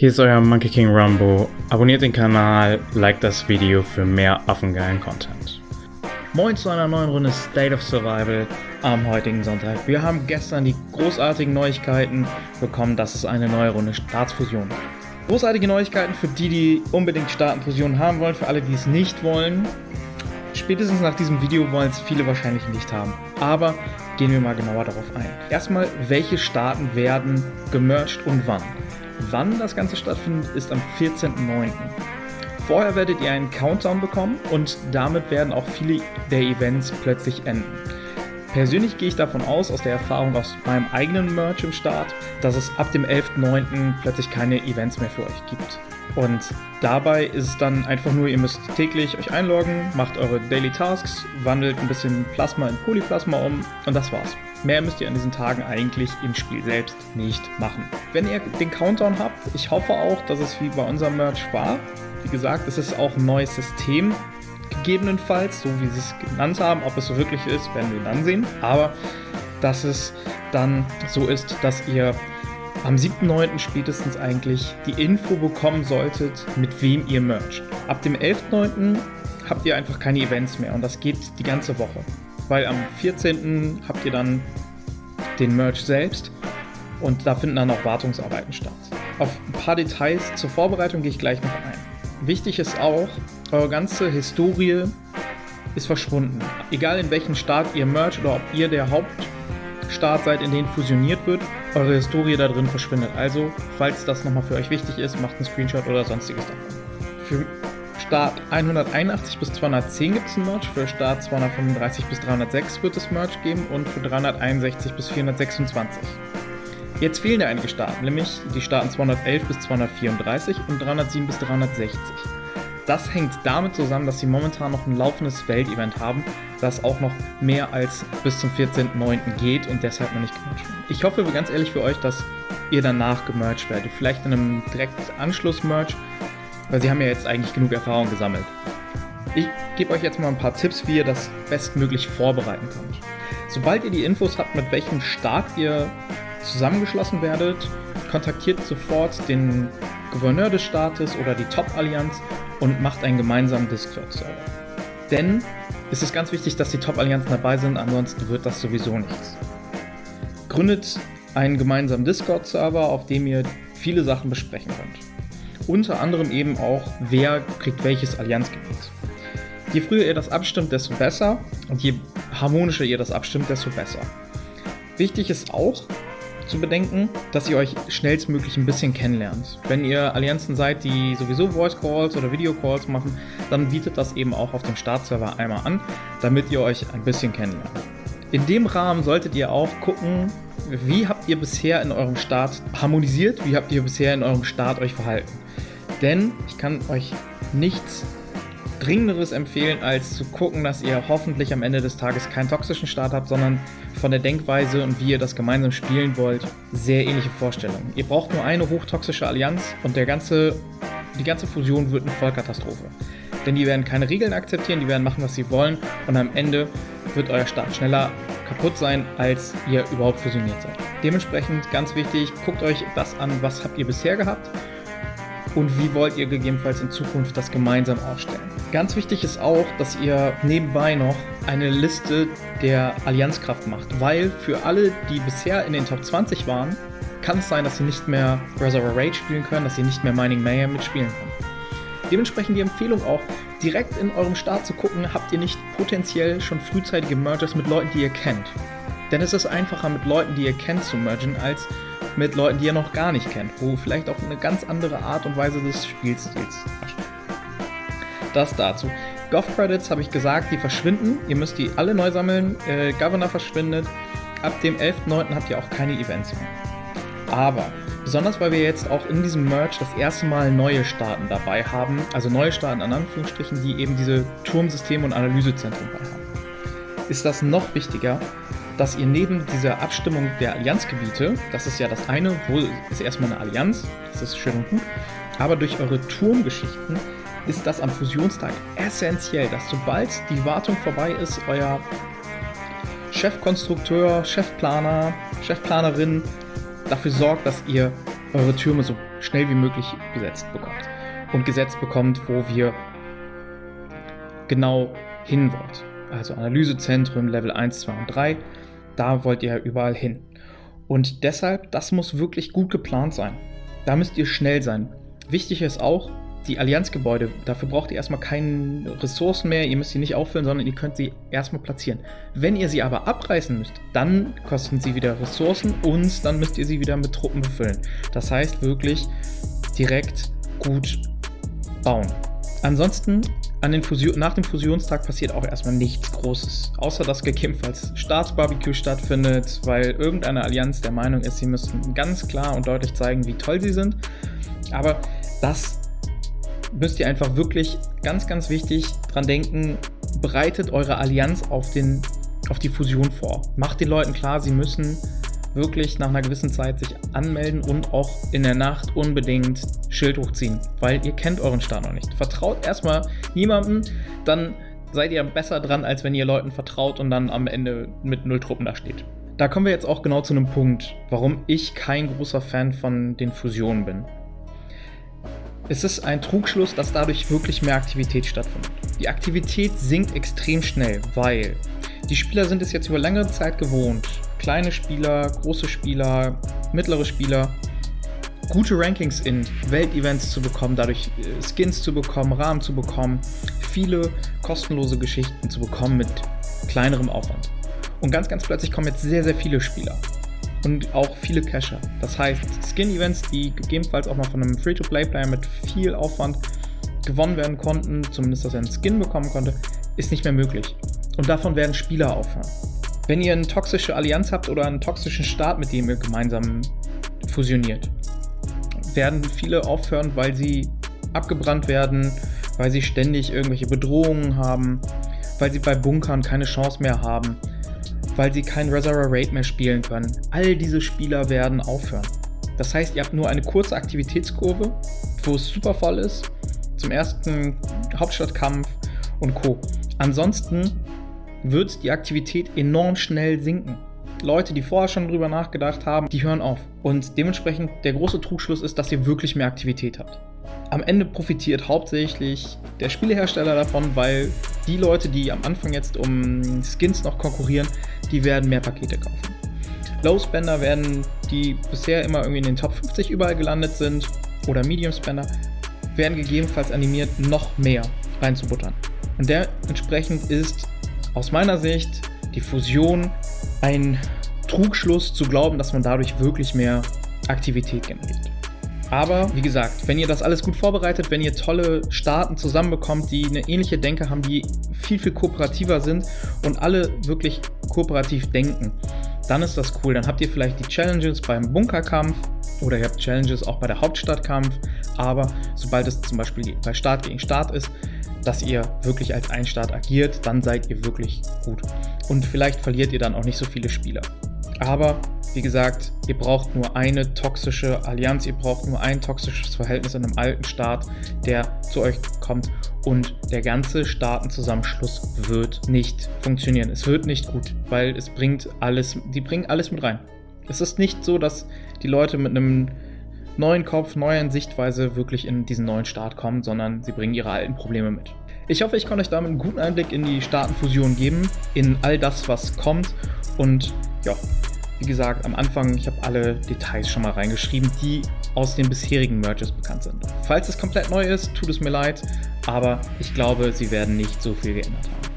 Hier ist euer Monkey King Rambo. Abonniert den Kanal, liked das Video für mehr affengeilen Content. Moin zu einer neuen Runde State of Survival am heutigen Sonntag. Wir haben gestern die großartigen Neuigkeiten bekommen, dass es eine neue Runde Staatsfusion gibt. Großartige Neuigkeiten für die, die unbedingt Staatenfusion haben wollen, für alle, die es nicht wollen. Spätestens nach diesem Video wollen es viele wahrscheinlich nicht haben. Aber gehen wir mal genauer darauf ein. Erstmal, welche Staaten werden gemerged und wann? Wann das Ganze stattfindet, ist am 14.09. Vorher werdet ihr einen Countdown bekommen und damit werden auch viele der Events plötzlich enden. Persönlich gehe ich davon aus der Erfahrung aus meinem eigenen Merch im Start, dass es ab dem 11.09. plötzlich keine Events mehr für euch gibt. Und dabei ist es dann einfach nur, ihr müsst täglich euch einloggen, macht eure Daily Tasks, wandelt ein bisschen Plasma in Polyplasma um und das war's. Mehr müsst ihr an diesen Tagen eigentlich im Spiel selbst nicht machen. Wenn ihr den Countdown habt, ich hoffe auch, dass es wie bei unserem Merch war. Wie gesagt, es ist auch ein neues System, gegebenenfalls, so wie sie es genannt haben. Ob es so wirklich ist, werden wir dann sehen. Aber dass es dann so ist, dass ihr am 7.9. spätestens eigentlich die Info bekommen solltet, mit wem ihr mercht. Ab dem 11.9. habt ihr einfach keine Events mehr und das geht die ganze Woche. Weil am 14. habt ihr dann den Merch selbst und da finden dann auch Wartungsarbeiten statt. Auf ein paar Details zur Vorbereitung gehe ich gleich noch ein. Wichtig ist auch, eure ganze Historie ist verschwunden. Egal in welchen Staat ihr mercht oder ob ihr der Hauptstaat seid, in den fusioniert wird, eure Historie da drin verschwindet. Also, falls das nochmal für euch wichtig ist, macht einen Screenshot oder sonstiges davon. Für Start 181 bis 210 gibt es ein Merch, für Start 235 bis 306 wird es Merch geben und für 361 bis 426. Jetzt fehlen ja einige Staaten, nämlich die Staaten 211 bis 234 und 307 bis 360. Das hängt damit zusammen, dass sie momentan noch ein laufendes Weltevent haben, das auch noch mehr als bis zum 14.09. geht und deshalb noch nicht gemerged wird. Ich hoffe ganz ehrlich für euch, dass ihr danach gemerged werdet, vielleicht in einem direkten Anschluss-Merch, weil sie haben ja jetzt eigentlich genug Erfahrung gesammelt. Ich gebe euch jetzt mal ein paar Tipps, wie ihr das bestmöglich vorbereiten könnt. Sobald ihr die Infos habt, mit welchem Staat ihr zusammengeschlossen werdet, kontaktiert sofort den Gouverneur des Staates oder die Top-Allianz und macht einen gemeinsamen Discord-Server. Denn es ist ganz wichtig, dass die Top-Allianzen dabei sind, ansonsten wird das sowieso nichts. Gründet einen gemeinsamen Discord-Server, auf dem ihr viele Sachen besprechen könnt. Unter anderem eben auch, wer kriegt welches Allianzgebiet. Je früher ihr das abstimmt, desto besser und je harmonischer ihr das abstimmt, desto besser. Wichtig ist auch zu bedenken, dass ihr euch schnellstmöglich ein bisschen kennenlernt. Wenn ihr Allianzen seid, die sowieso Voice Calls oder Video Calls machen, dann bietet das eben auch auf dem Startserver einmal an, damit ihr euch ein bisschen kennenlernt. In dem Rahmen solltet ihr auch gucken, wie habt ihr bisher in eurem Start harmonisiert, wie habt ihr bisher in eurem Start euch verhalten. Denn ich kann euch nichts Dringenderes empfehlen, als zu gucken, dass ihr hoffentlich am Ende des Tages keinen toxischen Start habt, sondern von der Denkweise und wie ihr das gemeinsam spielen wollt, sehr ähnliche Vorstellungen. Ihr braucht nur eine hochtoxische Allianz und die ganze Fusion wird eine Vollkatastrophe. Denn die werden keine Regeln akzeptieren, die werden machen, was sie wollen und am Ende wird euer Start schneller kaputt sein, als ihr überhaupt fusioniert seid. Dementsprechend ganz wichtig, guckt euch das an, was habt ihr bisher gehabt und wie wollt ihr gegebenenfalls in Zukunft das gemeinsam aufstellen. Ganz wichtig ist auch, dass ihr nebenbei noch eine Liste der Allianzkraft macht, weil für alle, die bisher in den Top 20 waren, kann es sein, dass sie nicht mehr Reservoir Rage spielen können, dass sie nicht mehr Mining Mayhem mitspielen können. Dementsprechend die Empfehlung auch, direkt in eurem Start zu gucken, habt ihr nicht potenziell schon frühzeitige Mergers mit Leuten, die ihr kennt. Denn es ist einfacher, mit Leuten, die ihr kennt, zu mergen, als mit Leuten, die ihr noch gar nicht kennt, wo vielleicht auch eine ganz andere Art und Weise des Spielstils herrscht. Das dazu. Gov-Credits habe ich gesagt, die verschwinden. Ihr müsst die alle neu sammeln. Governor verschwindet. Ab dem 11.9. habt ihr auch keine Events mehr. Aber, besonders weil wir jetzt auch in diesem Merch das erste Mal neue Staaten dabei haben, also neue Staaten in Anführungsstrichen, die eben diese Turmsysteme und Analysezentren bei haben, ist das noch wichtiger, dass ihr neben dieser Abstimmung der Allianzgebiete, das ist ja das eine, wo ist erstmal eine Allianz, das ist schön und gut, aber durch eure Turmgeschichten ist das am Fusionstag essentiell, dass sobald die Wartung vorbei ist, euer Chefkonstrukteur, Chefplaner, Chefplanerin dafür sorgt, dass ihr eure Türme so schnell wie möglich besetzt bekommt. Und gesetzt bekommt, wo wir genau hin wollt. Also Analysezentren, Level 1, 2 und 3, da wollt ihr überall hin. Und deshalb, das muss wirklich gut geplant sein. Da müsst ihr schnell sein. Wichtig ist auch, die Allianzgebäude, dafür braucht ihr erstmal keine Ressourcen mehr, ihr müsst sie nicht auffüllen, sondern ihr könnt sie erstmal platzieren. Wenn ihr sie aber abreißen müsst, dann kosten sie wieder Ressourcen und dann müsst ihr sie wieder mit Truppen befüllen. Das heißt wirklich direkt gut bauen. Ansonsten, nach dem Fusionstag passiert auch erstmal nichts Großes, außer dass gegebenenfalls Staatsbarbecue stattfindet, weil irgendeine Allianz der Meinung ist, sie müssen ganz klar und deutlich zeigen, wie toll sie sind. Aber das müsst ihr einfach wirklich ganz, ganz wichtig dran denken, bereitet eure Allianz auf die Fusion vor. Macht den Leuten klar, sie müssen wirklich nach einer gewissen Zeit sich anmelden und auch in der Nacht unbedingt Schild hochziehen, weil ihr kennt euren Staat noch nicht. Vertraut erstmal niemandem, dann seid ihr besser dran, als wenn ihr Leuten vertraut und dann am Ende mit 0 Truppen da steht. Da kommen wir jetzt auch genau zu einem Punkt, warum ich kein großer Fan von den Fusionen bin. Es ist ein Trugschluss, dass dadurch wirklich mehr Aktivität stattfindet. Die Aktivität sinkt extrem schnell, weil die Spieler sind es jetzt über längere Zeit gewohnt, kleine Spieler, große Spieler, mittlere Spieler, gute Rankings in Weltevents zu bekommen, dadurch Skins zu bekommen, Rahmen zu bekommen, viele kostenlose Geschichten zu bekommen mit kleinerem Aufwand. Und ganz, ganz plötzlich kommen jetzt sehr, sehr viele Spieler. Und auch viele Cacher. Das heißt, Skin-Events, die gegebenenfalls auch mal von einem Free-to-Play-Player mit viel Aufwand gewonnen werden konnten, zumindest dass er einen Skin bekommen konnte, ist nicht mehr möglich. Und davon werden Spieler aufhören. Wenn ihr eine toxische Allianz habt oder einen toxischen Staat, mit dem ihr gemeinsam fusioniert, werden viele aufhören, weil sie abgebrannt werden, weil sie ständig irgendwelche Bedrohungen haben, weil sie bei Bunkern keine Chance mehr haben, weil sie kein Reservoir Raid mehr spielen können. All diese Spieler werden aufhören. Das heißt, ihr habt nur eine kurze Aktivitätskurve, wo es super voll ist, zum ersten Hauptstadtkampf und Co. Ansonsten wird die Aktivität enorm schnell sinken. Leute, die vorher schon drüber nachgedacht haben, die hören auf. Und dementsprechend der große Trugschluss ist, dass ihr wirklich mehr Aktivität habt. Am Ende profitiert hauptsächlich der Spielehersteller davon, weil die Leute, die am Anfang jetzt um Skins noch konkurrieren, die werden mehr Pakete kaufen. Low Spender werden, die bisher immer irgendwie in den Top 50 überall gelandet sind, oder Medium Spender, werden gegebenenfalls animiert, noch mehr reinzubuttern. Und dementsprechend ist aus meiner Sicht die Fusion ein Trugschluss zu glauben, dass man dadurch wirklich mehr Aktivität generiert. Aber wie gesagt, wenn ihr das alles gut vorbereitet, wenn ihr tolle Staaten zusammenbekommt, die eine ähnliche Denke haben, die viel, viel kooperativer sind und alle wirklich kooperativ denken, dann ist das cool. Dann habt ihr vielleicht die Challenges beim Bunkerkampf oder ihr habt Challenges auch bei der Hauptstadtkampf, aber sobald es zum Beispiel bei Staat gegen Staat ist, dass ihr wirklich als ein Staat agiert, dann seid ihr wirklich gut. Und vielleicht verliert ihr dann auch nicht so viele Spieler. Aber wie gesagt, ihr braucht nur eine toxische Allianz, ihr braucht nur ein toxisches Verhältnis in einem alten Staat, der zu euch kommt und der ganze Staatenzusammenschluss wird nicht funktionieren. Es wird nicht gut, weil die bringen alles mit rein. Es ist nicht so, dass die Leute mit einem neuen Kopf, neuen Sichtweise wirklich in diesen neuen Staat kommen, sondern sie bringen ihre alten Probleme mit. Ich hoffe, ich konnte euch damit einen guten Einblick in die Staatenfusion geben, in all das, was kommt und ja, wie gesagt, am Anfang, ich habe alle Details schon mal reingeschrieben, die aus den bisherigen Merges bekannt sind. Falls es komplett neu ist, tut es mir leid, aber ich glaube, sie werden nicht so viel geändert haben.